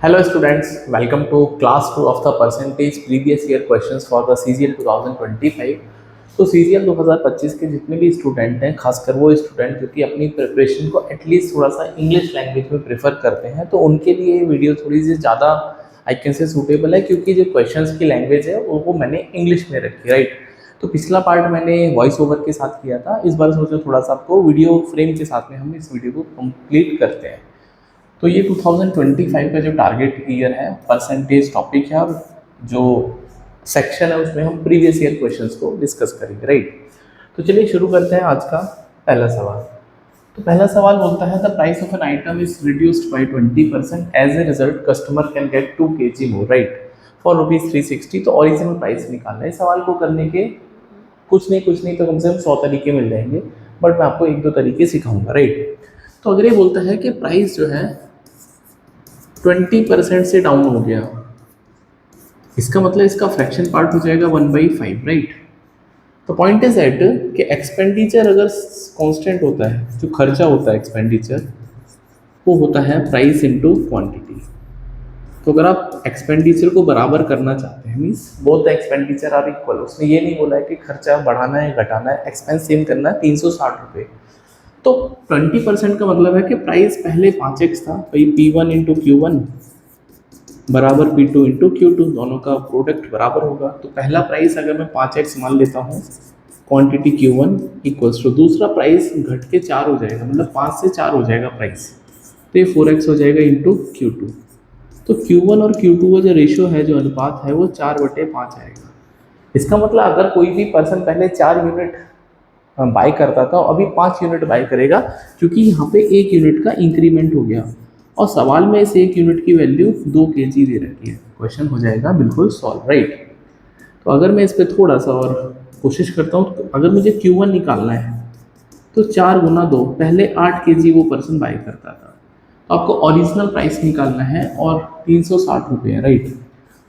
Hello students, welcome to class 2 of the percentage previous year questions for the CGL 2025। तो CGL 2025 के जितने भी student हैं, खासकर वो स्टूडेंट जो कि अपनी प्रिपरेशन को एटलीस्ट थोड़ा सा इंग्लिश लैंग्वेज में प्रेफर करते हैं, तो उनके लिए ये वीडियो थोड़ी सी ज़्यादा आई कैन से सूटेबल है, क्योंकि जो क्वेश्चंस की लैंग्वेज है वो मैंने इंग्लिश में रखी है, राइट। तो पिछला पार्ट मैंने वॉइस ओवर के साथ किया था, इस बार सोचा थोड़ा सा आपको वीडियो फ्रेम के साथ में हम इस वीडियो को कंप्लीट करते हैं। तो ये 2025 का जो टारगेट ईयर है, परसेंटेज टॉपिक है, और जो सेक्शन है उसमें हम प्रीवियस ईयर क्वेश्चंस को डिस्कस करेंगे, राइट। तो चलिए शुरू करते हैं आज का पहला सवाल। तो पहला सवाल बोलता है the price of an item is reduced by 20% as a result customer can get 2 kg more, right, for ₹360। तो ओरिजिनल प्राइस निकालना है। इस सवाल को करने के कुछ नहीं तो कम से कम 100 तरीके मिल जाएंगे, बट मैं आपको 1-2 तरीके सिखाऊंगा, राइट। तो अगर ये बोलता है कि प्राइस जो है 20% से डाउन हो गया, इसका मतलब इसका फ्रैक्शन पार्ट हो जाएगा 1/5, राइट। तो पॉइंट इज एट कि एक्सपेंडिचर अगर कांस्टेंट होता है, जो खर्चा होता है एक्सपेंडिचर, वो होता है प्राइस इनटू क्वांटिटी। तो अगर आप एक्सपेंडिचर को बराबर करना चाहते हैं, means both the expenditure are equal, उसने ये नहीं बोला है कि खर्चा बढ़ाना है घटाना है, एक्सपेंस सेम करना है, 360 रुपये। तो 20% का मतलब है कि प्राइस पहले 5x था, भाई P1 इंटू Q1 बराबर P2 इंटू Q2, दोनों का प्रोडक्ट बराबर होगा। तो पहला प्राइस अगर मैं 5x मान लेता हूँ, क्वांटिटी Q1 इक्वल्स टू दूसरा प्राइस घट के 4 हो जाएगा, मतलब 5 से 4 हो जाएगा प्राइस, तो ये 4x हो जाएगा इंटू Q2। तो Q1 और Q2 का जो रेशियो है, जो अनुपात है, वो 4/5 आएगा। इसका मतलब अगर कोई भी पर्सन पहले 4 यूनिट बाय करता था, अभी 5 यूनिट बाय करेगा, क्योंकि यहाँ पे 1 यूनिट का इंक्रीमेंट हो गया, और सवाल में इस 1 यूनिट की वैल्यू 2 kg दे रखी है। क्वेश्चन हो जाएगा बिल्कुल सॉल्व, राइट। तो अगर मैं इस पर थोड़ा सा और कोशिश करता हूँ, तो अगर मुझे Q1 निकालना है तो 4 गुना 2, पहले 8 kg वो पर्सन बाय करता था। तो आपको ओरिजिनल प्राइस निकालना है और 360 रुपये है, राइट।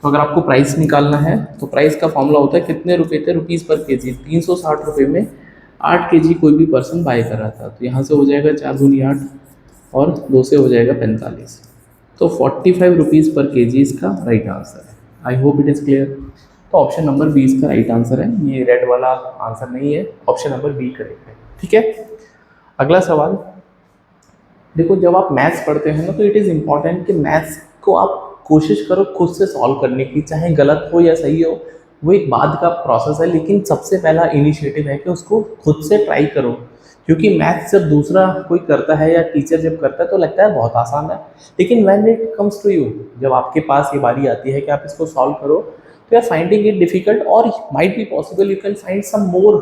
तो अगर आपको प्राइस निकालना है तो प्राइस का फॉर्मूला होता है कितने रुपए थे, रुपीज़ पर kg। 360 रुपये में 8 kg कोई भी पर्सन बाय कर रहा था, तो यहाँ से हो जाएगा 4 दूनी 8 और 2 से हो जाएगा 45। तो 45 रुपीज़ पर kg इसका राइट आंसर है। I hope it is clear. तो ऑप्शन नंबर बी इसका राइट आंसर है, ये रेड वाला आंसर नहीं है, ऑप्शन नंबर बी करेक्ट है, ठीक है। अगला सवाल देखो, जब आप मैथ्स पढ़ते हैं ना, तो इट इज़ इम्पॉर्टेंट कि मैथ्स को आप कोशिश करो खुद से सॉल्व करने की, चाहे गलत हो या सही हो, वो एक बाद का प्रोसेस है, लेकिन सबसे पहला इनिशिएटिव है कि उसको खुद से ट्राई करो। क्योंकि मैथ्स जब दूसरा कोई करता है या टीचर जब करता है तो लगता है बहुत आसान है, लेकिन when it comes to you, जब आपके पास ये बारी आती है कि आप इसको सॉल्व करो, तो you are finding it difficult, और might be possible you can find some more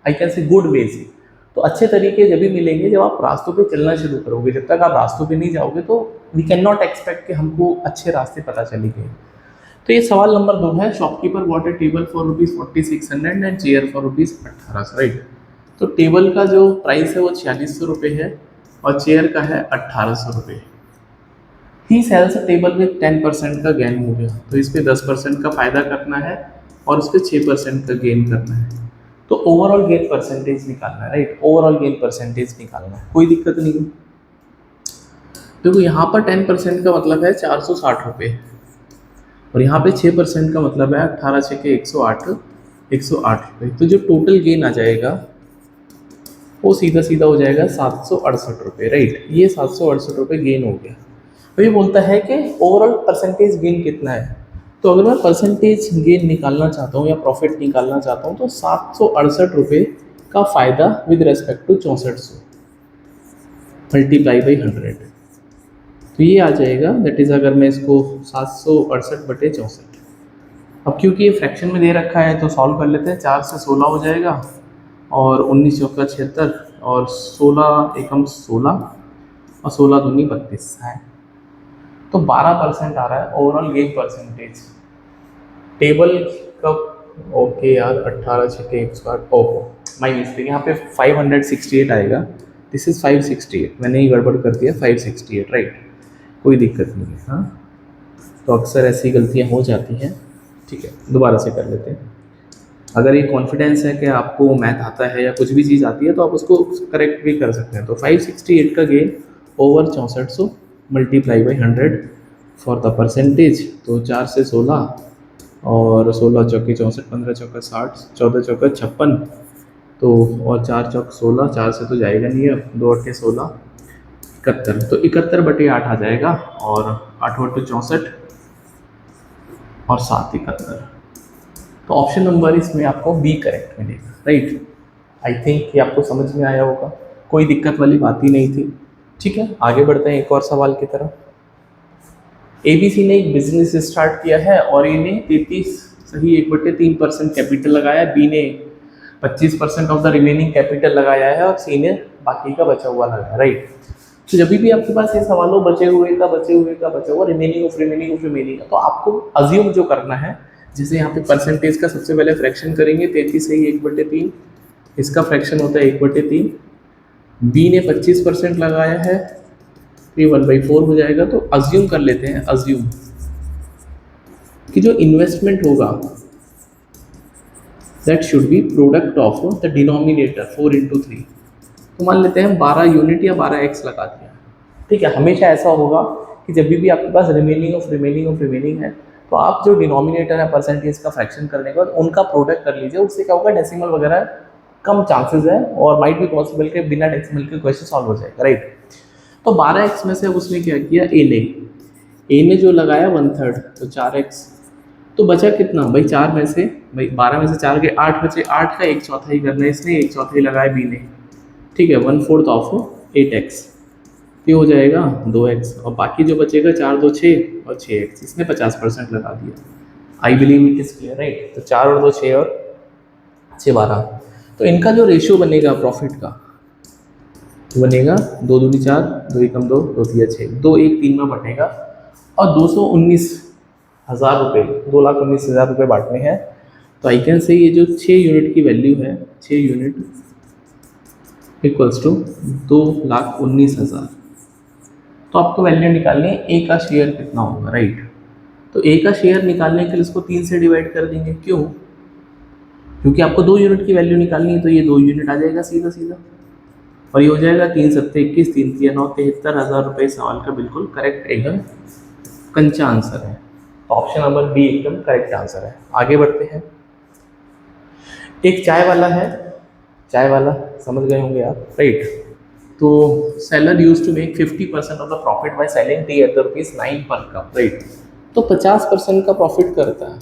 I can say good ways. तो अच्छे तरीके जब भी मिलेंगे जब आप रास्तों पे चलना शुरू करोगे। जब तक आप रास्तों पे नहीं जाओगे तो वी कैन नॉट एक्सपेक्ट कि हमको अच्छे रास्ते पता चलेंगे। तो ये सवाल नंबर 2 है, shopkeeper bot A table for ₹4600 and chair for ₹1800, right. तो टेबल का जो प्राइस है वो 4600 रुपये है और चेयर का है 1800 रुपये। ही सेल्स टेबल विद 10% का गेन हो गया, तो इस पर 10% का फायदा करना है और इस पर 6% का गेन करना है। तो ओवरऑल गेन परसेंटेज निकालना है, राइट। ओवरऑल गेन परसेंटेज निकालना है, कोई दिक्कत नहीं है। देखो यहाँ पर 10% का मतलब है 460 रुपये, और यहाँ पे 6% का मतलब है 18 6 के 108 रुपये। तो जो टोटल गेन आ जाएगा वो सीधा सीधा हो जाएगा 768 रुपये, राइट। ये 768 रुपये गेन हो गया। तो ये बोलता है कि ओवरऑल परसेंटेज गेन कितना है। तो अगर मैं परसेंटेज गेन निकालना चाहता हूँ या प्रॉफिट निकालना चाहता हूँ, तो 768 रुपये का फ़ायदा with respect to 6400 multiply by 100, तो ये आ जाएगा। दैट इज़ अगर मैं इसको 768/64, अब क्योंकि ये फ्रैक्शन में दे रखा है तो सॉल्व कर लेते हैं। 4 से 16 हो जाएगा, और 19 चौका 76, और 16 एकम 16, और 16 दूनी 32 है। तो 12% आ रहा है ओवरऑल गेन परसेंटेज टेबल का। ओके यार, 18 6 के 108, ओहो माई मिस्टेक, यहाँ पे 568 आएगा, दिस इज़ 568, मैंने ही गड़बड़ कर दिया, 568, राइट। कोई दिक्कत नहीं है, हाँ। तो अक्सर ऐसी गलतियाँ हो जाती हैं, ठीक है, दोबारा से कर लेते हैं। अगर ये कॉन्फिडेंस है कि आपको मैथ आता है या कुछ भी चीज़ आती है तो आप उसको करेक्ट भी कर सकते हैं। तो 568 का gain over 6400 multiply by 100 for the percentage, तो 4 से 16 और 16 चौके 64, 15 चौका 60, 14 चौका 56, तो और 4 चौक 16, 4 से तो जाएगा नहीं है, 2 अट्ठे 16, 71, तो 71/8 आ जाएगा, और 8 अट्ठे 64 और 7 71, तो ऑप्शन नंबर इसमें आपको बी करेक्ट मिलेगा, राइट। आई थिंक ये आपको समझ में आया होगा, कोई दिक्कत वाली बात ही नहीं थी। ठीक है, आगे बढ़ते हैं एक और सवाल की तरफ। एबीसी ने एक बिजनेस स्टार्ट किया है और इन्हें 33.3% कैपिटल लगाया, बी ने 25% ऑफ द रिमेनिंग कैपिटल लगाया है और सी ने बाकी का बचा हुआ लगाया, राइट। तो जब भी आपके पास ये सवाल हो बचे हुए का बचा हुआ, रिमेनिंग ऑफ रिमेनिंग, तो आपको अज्यूम जो करना है, जैसे यहाँ पे परसेंटेज का सबसे पहले फ्रैक्शन करेंगे, 33 से 1/3, इसका फ्रैक्शन होता है 1/3, बी ने 25% लगाया है, ये 1/4 हो जाएगा। तो अज्यूम कर लेते हैं, अज्यूम कि जो इन्वेस्टमेंट होगा that should be product of the denominator 4 × 3, तो मान लेते हैं 12 यूनिट या 12x लगा दिया। ठीक है, हमेशा ऐसा होगा कि जब भी आपके पास रिमेनिंग है, तो आप जो डिनोमिनेटर है परसेंटेज का फ्रैक्शन करने के बाद उनका प्रोडक्ट कर लीजिए, उससे क्या होगा, डेसिमल वगैरह कम चांसेस है और माइट भी पॉसिबल के बिना डेसिमल के क्वेश्चन सॉल्व हो जाएगा, राइट। तो 12x में से अब उसने क्या किया, ए ने जो लगाया 1/3, तो 4x, तो बचा कितना भाई, 4 में से भाई 12 में से 4 के 8 बचे, 8 का 1/4 करना है इसने, 1/4 लगाया बी ने, ठीक है, 1/4 ऑफ 8x, ये हो जाएगा 2x, और बाकी जो बचेगा 4 2 6 और 6x, इसने 50% लगा दिया। आई believe it is clear, right. तो 4 और 2 6 और 6 12, तो इनका जो रेशियो बनेगा प्रॉफिट का बनेगा 2 दूनी 4, 2 एकम 2, 2 तिया 6, 2 1 3 में बटेगा, और 219,000 रुपये, 2,19,000 रुपये बांटने हैं। तो आई कैन से ये जो 6 यूनिट की वैल्यू है, 6 यूनिट इक्वल्स टू 2,19,000। तो आपको वैल्यू निकालनी है, ए का शेयर कितना होगा, राइट। तो ए का शेयर निकालने के लिए इसको 3 से डिवाइड कर देंगे, क्यों, क्योंकि आपको 2 यूनिट की वैल्यू निकालनी है, तो ये 2 यूनिट आ जाएगा सीधा सीधा, और ये हो जाएगा 3 7 21, 3 3 9 73,000 रुपये। सवाल का बिल्कुल करेक्ट एकदम कंचा आंसर है, तो ऑप्शन नंबर बी एकदम करेक्ट आंसर है। आगे बढ़ते हैं, एक चाय वाला है, चाय वाला समझ गए होंगे आप, राइट। तो seller use to make 50% of the profit by selling tea at ₹9 per cup, right. तो 50% का प्रॉफिट करता है,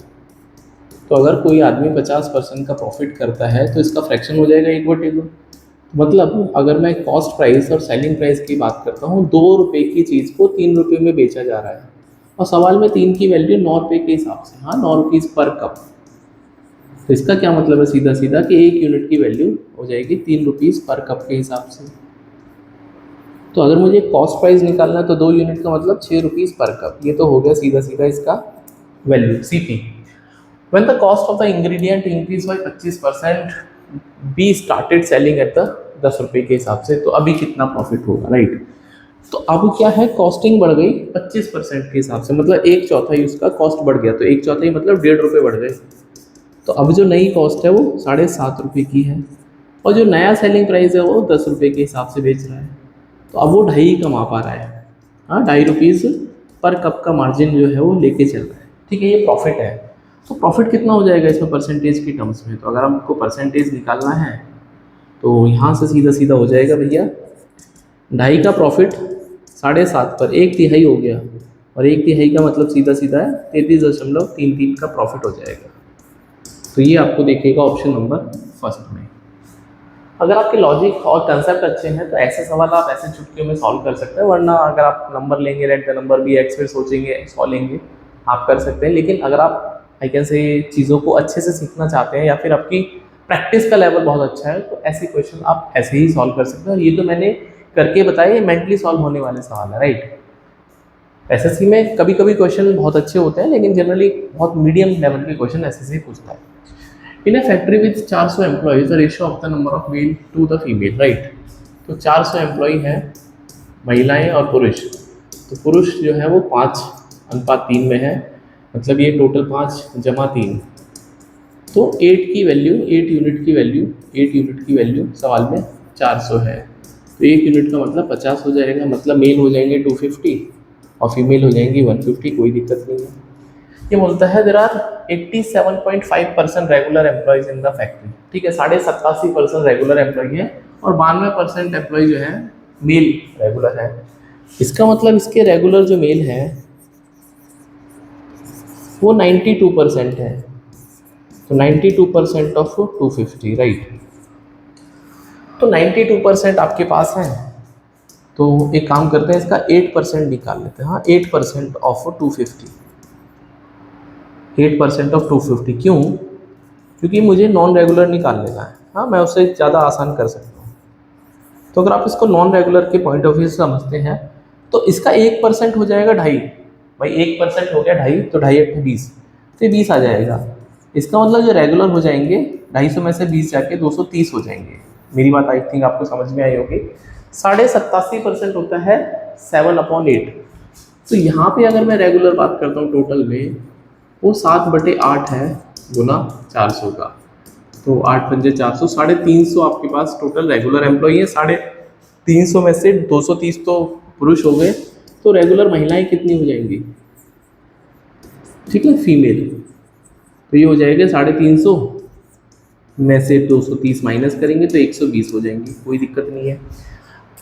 तो अगर कोई आदमी 50% का प्रॉफिट करता है तो इसका फ्रैक्शन हो जाएगा 1/2। मतलब अगर मैं कॉस्ट प्राइस और सेलिंग प्राइस की बात करता हूँ, ₹2 की चीज़ को ₹3 में बेचा जा रहा है, और सवाल में 3 की वैल्यू ₹9 के हिसाब से, हाँ ₹9 पर कप। तो इसका क्या मतलब है, सीधा सीधा कि 1 यूनिट की वैल्यू हो जाएगी ₹3 पर कप के हिसाब से। तो अगर मुझे कॉस्ट प्राइस निकालना है तो 2 यूनिट का मतलब ₹6 पर कप, ये तो हो गया सीधा सीधा इसका value CP। When the cost of the ingredient increased by 25%, be started selling at the ₹10 के हिसाब से, तो अभी कितना प्रॉफिट होगा, राइट। तो अब क्या है, कॉस्टिंग बढ़ गई 25% के हिसाब से, मतलब 1/4 उसका कॉस्ट बढ़ गया, तो 1/4 मतलब ₹1.5 बढ़ गए। तो अब जो नई कॉस्ट है वो ₹7.5 की है, और जो नया सेलिंग प्राइस है वो ₹10 के हिसाब से बेच रहा है, तो अब वो 2.5 कमा पा रहा है, हाँ ₹2.5 पर कप का मार्जिन जो है वो लेके चल रहा है, ठीक है, ये प्रॉफिट है। तो प्रॉफिट कितना हो जाएगा इसमें परसेंटेज की टर्म्स में, तो अगर हमको परसेंटेज निकालना है तो यहाँ से सीधा सीधा हो जाएगा भैया, 2.5 का प्रॉफिट 7.5 पर 1/3 हो गया, और 1/3 का मतलब सीधा सीधा है 33.33 का प्रॉफिट हो जाएगा। तो ये आपको देखिएगा ऑप्शन नंबर फर्स्ट में। अगर आपके लॉजिक और कंसेप्ट अच्छे हैं तो ऐसे सवाल आप ऐसे चुटकियों में सॉल्व कर सकते हैं, वरना अगर आप नंबर लेंगे, रेट का नंबर भी एक्स फिर सोचेंगे सॉल्व लेंगे, आप कर सकते हैं। लेकिन अगर आप आई कैन से चीज़ों को अच्छे से सीखना चाहते हैं या फिर आपकी प्रैक्टिस का लेवल बहुत अच्छा है, तो ऐसे क्वेश्चन आप ऐसे ही सॉल्व कर सकते हैं। और ये तो मैंने करके बताया, ये मेंटली सॉल्व होने वाले सवाल है, राइट। एसएससी में कभी कभी क्वेश्चन बहुत अच्छे होते हैं, लेकिन जनरली बहुत मीडियम लेवल के क्वेश्चन एसएससी पूछता है। In a factory with 400 employees, the ratio of the number of male to the female, right. तो 400 एम्प्लॉय हैं, महिलाएं और पुरुष। तो पुरुष जो है वो 5:3 में है, मतलब ये टोटल 5 जमा 3, तो 8 की वैल्यू, 8 यूनिट की वैल्यू सवाल में 400 है, तो 1 यूनिट का मतलब 50 हो जाएगा, मतलब मेल हो जाएंगे 250 और फीमेल हो जाएंगी 150, कोई दिक्कत नहीं है। ये बोलता है there are 87.5% regular employees in the factory, ठीक है, 87.5% रेगुलर एम्प्लॉय है और 92% एम्प्लॉय जो है मेल रेगुलर है। इसका मतलब इसके रेगुलर जो मेल है वो 92% है, तो 92% ऑफ 250, राइट। तो 92% आपके पास है, तो एक काम करते हैं, इसका 8% निकाल लेते हैं। हाँ, 8% ऑफ 250, 8% ऑफ 250, क्यों? क्योंकि मुझे नॉन रेगुलर निकाल लेना है। हाँ, मैं उससे ज़्यादा आसान कर सकता हूँ। तो अगर आप इसको नॉन रेगुलर के पॉइंट ऑफ व्यू से समझते हैं तो इसका 1% हो जाएगा 2.5, भाई 1% हो गया 2.5, तो 2.5 20, तो ये 20 आ जाएगा। इसका मतलब जो रेगुलर हो जाएंगे 250 में से 20 जाके 230 हो जाएंगे। मेरी बात आई थिंक आपको समझ में आई होगी। 87.5% होता है 7/8। तो यहाँ पे अगर मैं रेगुलर बात करता हूँ टोटल में, वो 7/8 है गुना 400 का, तो 8 पंजे 400, 350 आपके पास टोटल रेगुलर एम्प्लॉई है। 350 में से 230 तो पुरुष हो गए, तो रेगुलर महिलाएं कितनी हो जाएंगी, ठीक है, फीमेल। तो ये हो जाएगा 350 में से 230 माइनस करेंगे तो 120 हो जाएंगी, कोई दिक्कत नहीं है।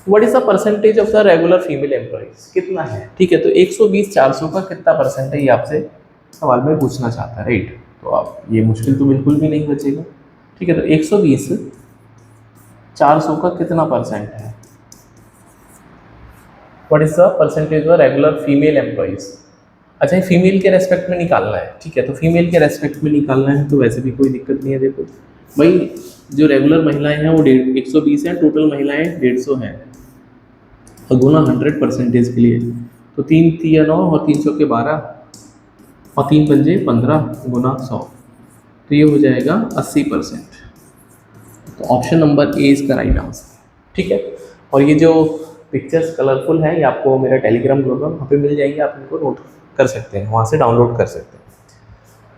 What is the percentage of the regular female employees, कितना है, ठीक है। तो 120 400 का कितना परसेंट है ये आपसे सवाल में पूछना चाहता है, राइट। तो आप ये मुश्किल तो बिल्कुल भी नहीं बचेगा, ठीक है। तो 120 400 का कितना परसेंट है, what is the percentage of regular female employees. अच्छा, ये फीमेल के रेस्पेक्ट में निकालना है, ठीक है। तो फीमेल के रेस्पेक्ट में निकालना है तो वैसे भी कोई दिक्कत नहीं है। देखो भाई, जो रेगुलर महिलाएं हैं वो 120 हैं, टोटल महिलाएं 150 हैं, और गुना 100 परसेंटेज के लिए, तो 3 3 9 और 3 चौके 12 और 3 पंजे 15 गुना 100, तो ये हो जाएगा 80%। तो ऑप्शन नंबर ए इसका राइट आंसर, ठीक है। और ये जो पिक्चर्स कलरफुल हैं ये आपको मेरा टेलीग्राम ग्रुप है, वहाँ पे मिल जाएंगे, आप इनको नोट कर सकते हैं, वहाँ से डाउनलोड कर सकते हैं।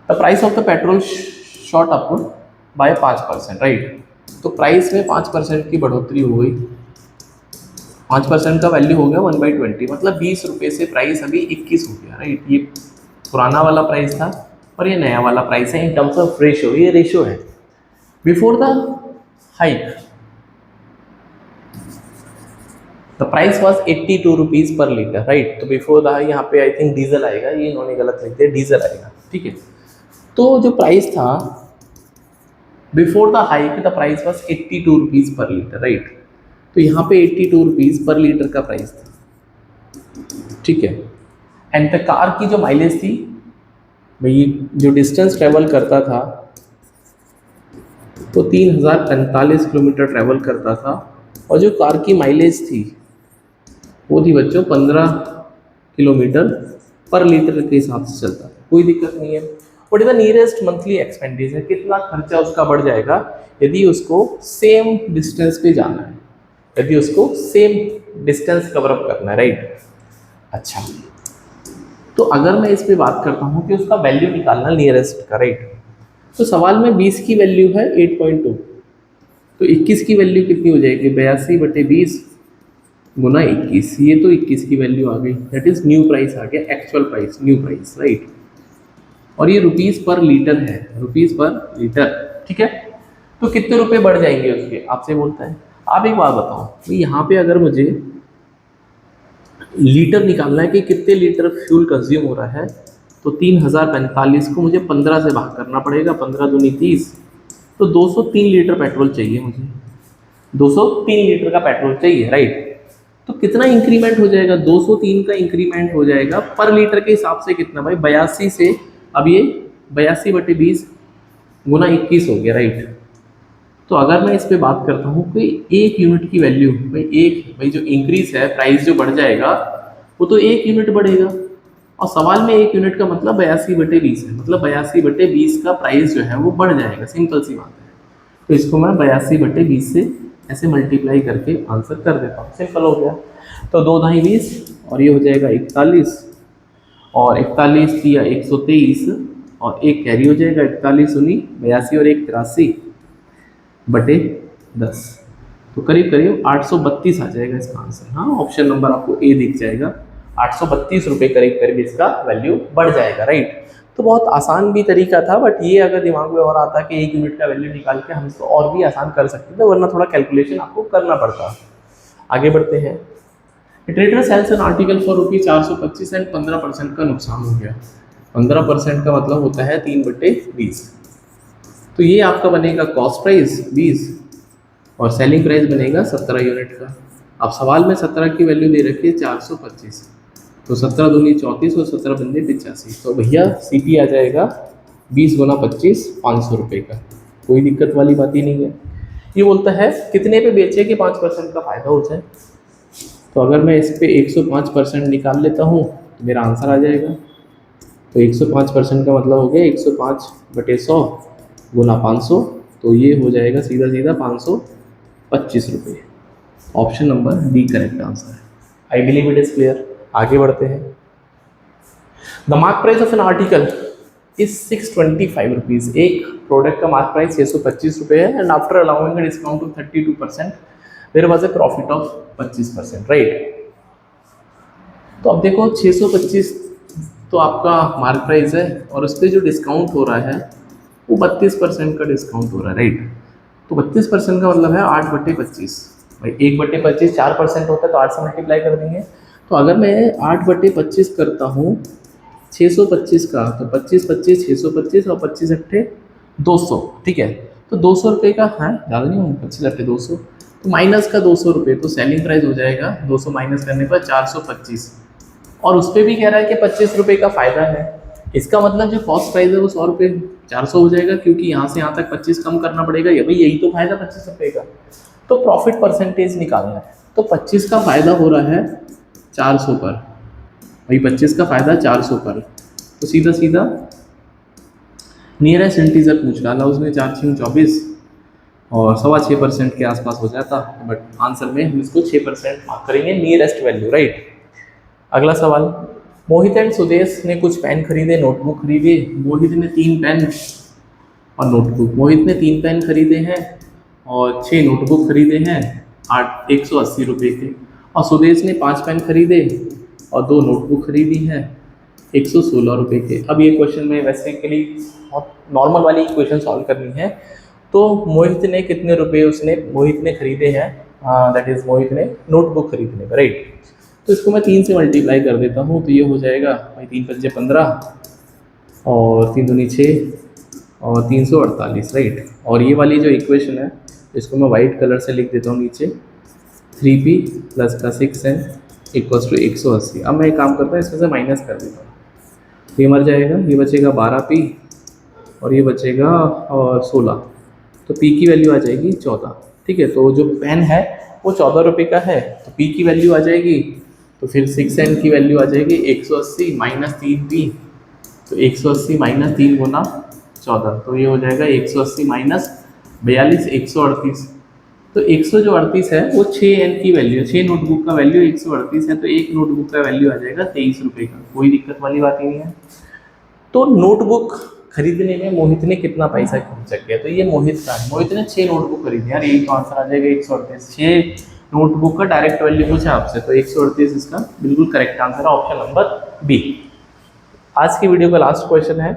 The price of the petrol shot up by 5%, right. तो प्राइस में 5% की बढ़ोतरी हो गई, 5% का वैल्यू हो गया 1/20, मतलब 20 रुपये से प्राइस अभी 21 हो गया, राइट। ये पुराना वाला प्राइस था और ये नया वाला प्राइस है इन टर्म्स ऑफ रेशो, ये रेशो है। Before the hike the price was 82 rupees पर लीटर, राइट। तो बिफोर द, यहाँ पे आई थिंक डीजल आएगा, ये इन्होंने गलत लिख दिया, डीजल आएगा, ठीक है। तो जो प्राइस था before the hike the price was 82 rupees पर लीटर, राइट। तो यहाँ पे 82 रुपीज़ पर लीटर का प्राइस था, ठीक है। एंड द कार की जो माइलेज थी, भाई जो डिस्टेंस ट्रेवल करता था तो 3045 किलोमीटर ट्रेवल करता था, और जो कार की माइलेज थी वो थी बच्चों 15 किलोमीटर पर लीटर के हिसाब से चलता था, कोई दिक्कत नहीं है। What is the nearest monthly expenditure, कितना खर्चा उसका बढ़ जाएगा यदि उसको सेम डिस्टेंस पे जाना है, यदि उसको सेम डिस्टेंस कवर अप करना है, राइट। अच्छा, तो अगर मैं इस पे बात करता हूँ कि उसका वैल्यू निकालना नियरेस्ट का, राइट। तो सवाल में 20 की वैल्यू है 8.2, तो 21 की वैल्यू कितनी हो जाएगी, 82/20 गुना 21, ये तो 21 की वैल्यू आ गई, दैट इज न्यू प्राइस आ गया, actual price, new price, right. और ये रुपीज़ पर लीटर है, रुपीज़ पर लीटर, ठीक है। तो कितने रुपए बढ़ जाएंगे उसके, आपसे बोलता है। आप एक बात बताओ, तो यहाँ पे अगर मुझे लीटर निकालना है कि कितने लीटर फ्यूल कंज्यूम हो रहा है, तो 3045 को मुझे 15 से भाग करना पड़ेगा, 15 दूनी 30, तो 203 लीटर पेट्रोल चाहिए मुझे, 203 लीटर का पेट्रोल चाहिए, राइट। तो कितना इंक्रीमेंट हो जाएगा, 203 का इंक्रीमेंट हो जाएगा पर लीटर के हिसाब से कितना भाई, 82 से, अब ये 82/20 गुना 21 हो गया, राइट। तो अगर मैं इस पे बात करता हूँ कि 1 यूनिट की वैल्यू, भाई जो इंक्रीज है, प्राइस जो बढ़ जाएगा वो तो 1 यूनिट बढ़ेगा, और सवाल में 1 यूनिट का मतलब 82/20 है, मतलब 82/20 का प्राइस जो है वो बढ़ जाएगा, सिंपल सी बात है। तो इसको मैं 82/20 से ऐसे मल्टीप्लाई करके आंसर कर देता हूँ, सिंपल हो गया। तो 2 ढाई 20 और ये हो जाएगा 41, और 41 या 123, और एक कैरी हो जाएगा, 41 उनी 82 और 1 83/10, तो करीब करीब 832 आ जाएगा इसका आंसर। हाँ, ऑप्शन नंबर आपको ए दिख जाएगा, 832 रुपये करीब करीब इसका वैल्यू बढ़ जाएगा, राइट। तो बहुत आसान भी तरीका था, बट ये अगर दिमाग में और आता कि 1 यूनिट का वैल्यू निकाल के हम इसको और भी आसान कर सकते थे, वरना थोड़ा कैलकुलेशन आपको करना पड़ता। आगे बढ़ते हैं। Trader sells an article for ₹425 and 15% का नुकसान हो गया। 15% का मतलब होता है 3/20। तो ये आपका बनेगा कॉस्ट प्राइस 20 और सेलिंग प्राइस बनेगा 17 यूनिट का। अब सवाल में 17 की वैल्यू दे रखी है 425, तो 17 दूनी 34 और 17 बंदे 85। तो भैया सीपी आ जाएगा 20 गुना 25 500 रुपये का। कोई दिक्कत वाली बात ही नहीं है। ये बोलता है कितने पे बेचे कि 5% का फ़ायदा हो जाए। तो अगर मैं इस पे 105% निकाल लेता हूँ तो मेरा आंसर आ जाएगा। तो 105% का मतलब हो गया 105/100 गुना 500, तो ये हो जाएगा सीधा सीधा 525 रुपये। Option number D correct answer है। I believe it is clear. आगे बढ़ते हैं। The mark price of an article is 625 rupees. एक प्रोडक्ट का मार्क प्राइस 625 रुपये है and after allowing discount of 32% there was a profit of 25%, right. तो अब देखो 625 तो आपका मार्क प्राइस है और उस पर जो डिस्काउंट हो रहा है वो 32% का डिस्काउंट हो रहा है, राइट। तो 32% का मतलब है 8/25। भाई 1/25 4% होता है, तो 8 से मल्टीप्लाई कर देंगे। तो अगर मैं 8/25 करता हूँ 625 का, तो 25 25 625 और 25 अट्ठे 200, ठीक है। तो 200 रुपये का है, ज़्यादा नहीं होगा, 25 अट्ठे 200, तो माइनस का 200 रुपये, तो सेलिंग प्राइस हो जाएगा 200 माइनस करने पर 425। और उस पर भी कह रहा है कि 25 रुपये का फ़ायदा है। इसका मतलब जो कॉस्ट प्राइस है वो 100 रुपये 400 हो जाएगा, क्योंकि यहाँ से यहाँ तक 25 कम करना पड़ेगा। ये भाई यही तो फायदा 25 रुपये का। तो प्रॉफिट परसेंटेज निकालना है। तो 25 का फ़ायदा हो रहा है 400 पर, भाई 25 का फ़ायदा 400 पर, तो सीधा सीधा नियरेस्ट इंटीजर पूछ डाला उसने, 4 6 24 और 6.25% के आसपास हो जाता, बट आंसर में हम इसको 6% मार्क करेंगे, नियरेस्ट वैल्यू, राइट। अगला सवाल। मोहित एंड सुदेश ने कुछ पेन खरीदे, नोटबुक खरीदे। मोहित ने 3 पेन और नोटबुक, मोहित ने 3 पेन खरीदे हैं और 6 नोटबुक खरीदे हैं 180 रुपये के। और सुदेश ने 5 पेन खरीदे और 2 नोटबुक खरीदी हैं 116 रुपये के। अब ये क्वेश्चन में वैसे के लिए बहुत नॉर्मल वाली इक्वेशन सॉल्व करनी है। तो मोहित ने कितने रुपए मोहित ने खरीदे हैं, दैट इज मोहित ने नोटबुक खरीदने का, राइट। तो इसको मैं 3 से मल्टीप्लाई कर देता हूँ, तो ये हो जाएगा भाई 3 5 15 और 3 दूनी 6 और 348, राइट। और ये वाली जो इक्वेशन है इसको मैं वाइट कलर से लिख देता हूँ नीचे, 3p प्लस का 6n इक्वल्स टू 180। अब मैं एक काम करता हूँ, इसमें से माइनस कर देता हूँ, ये मर जाएगा, ये बचेगा 12p और ये बचेगा और 16, तो p की वैल्यू आ जाएगी 14, ठीक है। तो जो पेन है वो 14 रुपये का है, तो p की वैल्यू आ जाएगी, तो फिर 6n की वैल्यू आ जाएगी 180 माइनस 3p, तो 180 माइनस 3 गुना 14, तो ये हो जाएगा 180 माइनस 42 138। तो 138 है वो 6n की वैल्यू, 6 नोटबुक का वैल्यू 138 है, तो एक नोटबुक का वैल्यू आ जाएगा 23 रुपये का। कोई दिक्कत वाली बात ही नहीं है। तो नोटबुक खरीदने में मोहित ने कितना पैसा खर्चा किया, तो ये मोहित का है। मोहित ने 6 नोटबुक खरीदी, यार यही तो आंसर आ जाएगा 138। 6 नोटबुक का डायरेक्ट वैल्यू पूछा आपसे, तो 138 इसका बिल्कुल करेक्ट आंसर है, ऑप्शन नंबर बी। आज की वीडियो का लास्ट क्वेश्चन है,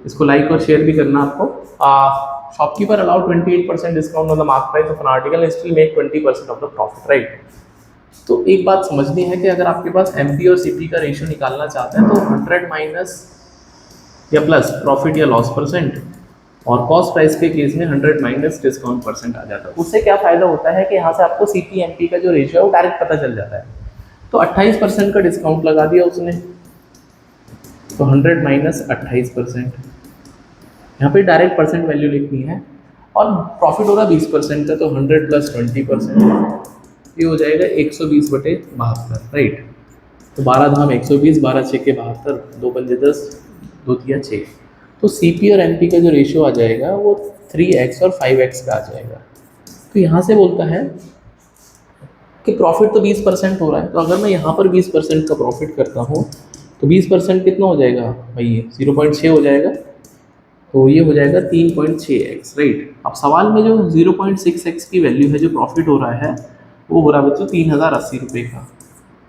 इसको लाइक और शेयर भी करना आपको। Shopkeeper allow 28% discount on the mark price of an article and still make 20% of the profit, right. तो एक बात समझनी है कि अगर आपके पास एमपी और सीपी का रेशियो निकालना चाहते हैं तो 100 माइनस या प्लस प्रॉफिट या लॉस परसेंट, और कॉस्ट प्राइस के केस में 100 माइनस डिस्काउंट परसेंट आ जाता है। उससे क्या फ़ायदा होता है कि यहाँ से आपको सीपी एमपी का जो रेशियो है वो डायरेक्ट पता चल जाता है। तो 28% का डिस्काउंट लगा दिया उसने, तो 100 माइनस 28%, यहाँ पे डायरेक्ट परसेंट वैल्यू लिखनी है, और प्रॉफिट होगा 20% का, तो 100 प्लस 20%, ये हो जाएगा 120/72, राइट। तो 12 धाम 120, 12 6 के 72, 2 पंजे 10, 2 तिया 6। तो सीपी और एमपी का जो रेशियो आ जाएगा वो 3x और 5x का आ जाएगा। तो यहाँ से बोलता है कि प्रॉफिट तो 20% हो रहा है, तो अगर मैं यहाँ पर 20% का प्रॉफिट करता हूँ तो 20% कितना हो जाएगा भाई, ये 0.6 हो जाएगा, तो ये हो जाएगा 3.6x, राइट। अब सवाल में जो 0.6x की वैल्यू है, जो प्रॉफिट हो रहा है वो हो रहा है बच्चों 3080 रुपये का।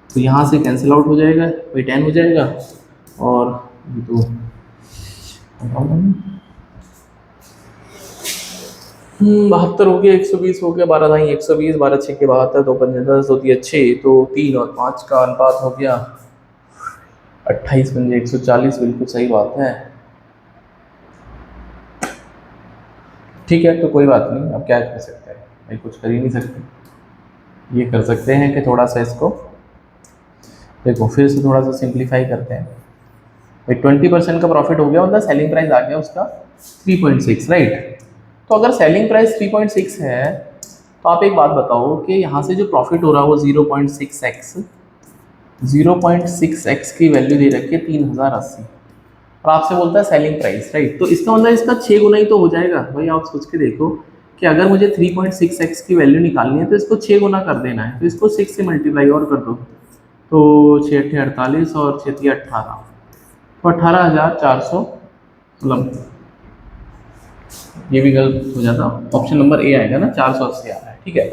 तो यहाँ से कैंसिल आउट हो जाएगा, वही 10 हो जाएगा, और ये तो 72 हो गया, 120 हो गया, 12 दाई 120, 12 छः के 72, 2 पंजे 10, 2 तिया 6, तो 3 और 5 का अनुपात हो गया 28 पंजे 140, बिल्कुल सही बात है। ठीक है, तो कोई बात नहीं, अब क्या कर सकते हैं भाई, कुछ कर ही नहीं सकते। ये कर सकते हैं कि थोड़ा सा इसको देखो, फिर से थोड़ा सा सिंप्लीफाई करते हैं भाई। 20% का प्रॉफिट हो गया, मतलब सेलिंग प्राइस आ गया उसका 3.6, राइट। तो अगर सेलिंग प्राइस 3.6 है, तो आप एक बात बताओ कि यहाँ से जो प्रॉफिट हो रहा है वो 0.6x की वैल्यू दे रखी है 3080, और आपसे बोलता है सेलिंग प्राइस, राइट। तो इसका मतलब इसका 6 गुना ही तो हो जाएगा भाई। आप सोच के देखो कि अगर मुझे 3.6x की वैल्यू निकालनी है तो इसको 6 गुना कर देना है, तो इसको 6 से मल्टीप्लाई और कर दो, तो 6 अट्ठे 48 और 6 तिया 18, तो 18,400, मतलब ये भी गलत हो जाता, ऑप्शन नंबर ए आएगा ना, 480 आ रहा है, ठीक है।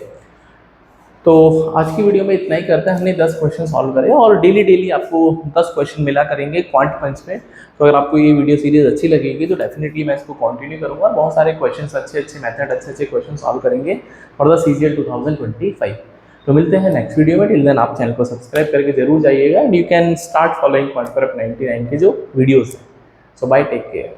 तो आज की वीडियो में इतना ही करते हैं। हमने 10 क्वेश्चन सॉल्व करे, और डेली डेली आपको 10 क्वेश्चन मिला करेंगे क्वांट पंच में। तो अगर आपको ये वीडियो सीरीज अच्छी लगेगी तो डेफिनेटली मैं इसको कंटिन्यू करूँगा, बहुत सारे क्वेश्चन, अच्छे अच्छे मेथड, अच्छे अच्छे क्वेश्चन सॉल्व करेंगे फॉर द CGL 2025। तो मिलते हैं नेक्स्ट वीडियो में। टिल देन आप चैनल को सब्सक्राइब करके जरूर जाइएगा, and you can start following quant पर 99 के जो वीडियोज़ हैं। सो बाय, टेक केयर।